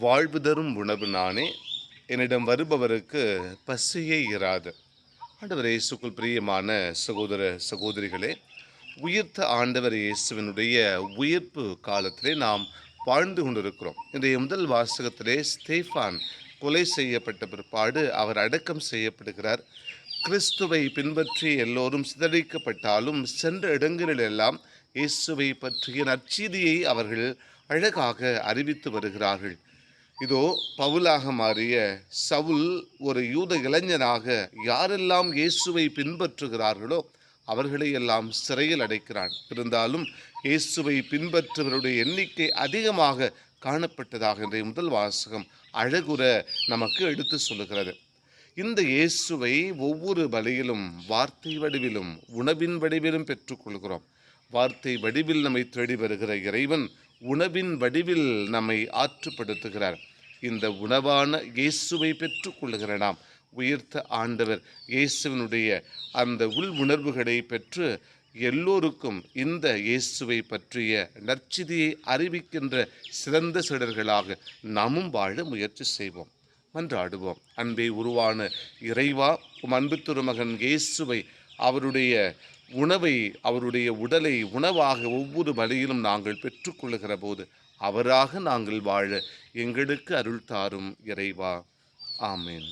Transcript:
வாழ்வு தரும் உணவு நானே, என்னிடம் வருபவருக்கு பசியே இராது. ஆண்டவர் இயேசுக்குள் பிரியமான சகோதர சகோதரிகளே, உயிர்த்த ஆண்டவர் இயேசுவினுடைய உயிர்ப்பு காலத்திலே நாம் வாழ்ந்து கொண்டிருக்கிறோம். இன்றைய முதல் வாசகத்திலே ஸ்தேஃபான் கொலை செய்யப்பட்ட பிற்பாடு அவர் அடக்கம் செய்யப்படுகிறார். கிறிஸ்துவை பின்பற்றி எல்லோரும் சிதறிக்கப்பட்டாலும் சென்ற இடங்களிலெல்லாம் இயேசுவை பற்றிய நற்செய்தியை அவர்கள் அழகாக அறிவித்து வருகிறார்கள். இதோ பவுலாக மாறிய சவுல் ஒரு யூத இளைஞனாக யாரெல்லாம் இயேசுவை பின்பற்றுகிறார்களோ அவர்களை எல்லாம் சிறையில் அடைக்கிறான். இருந்தாலும் இயேசுவை பின்பற்றுவருடைய எண்ணிக்கை அதிகமாக காணப்பட்டதாக இன்றைய முதல் வாசகம் அழகுற நமக்கு எடுத்து சொல்லுகிறது. இந்த இயேசுவை ஒவ்வொரு பலியிலும் வார்த்தை வடிவிலும் உணவின் வடிவிலும் பெற்றுக்கொள்கிறோம். வார்த்தை வடிவில் நம்மை தேடி வருகிற இறைவன் உணவின் வடிவில் நம்மை ஆற்றுப்படுத்துகிறார். இந்த உணவான இயேசுவை பெற்றுக்கொள்ளுகிற நாம் உயிர்த்த ஆண்டவர் இயேசுவினுடைய அந்த உள் உணர்வுகளை பெற்று எல்லோருக்கும் இந்த இயேசுவை பற்றிய நற்செய்தியை அறிவிக்கின்ற சிறந்த சீடர்களாக நாமும் வாழ முயற்சி செய்வோம். மன்றாடுவோம். அன்பே உருவான இறைவா, உம் அன்பு திருமகன் இயேசுவை அவருடைய உணவை, அவருடைய உடலை உணவாக ஒவ்வொரு பலியிலும் நாங்கள் பெற்றுக்கொள்ளுகிற போது அவராக நாங்கள் வாழ எங்களுக்கு அருள் தாரும் இறைவா. ஆமேன்.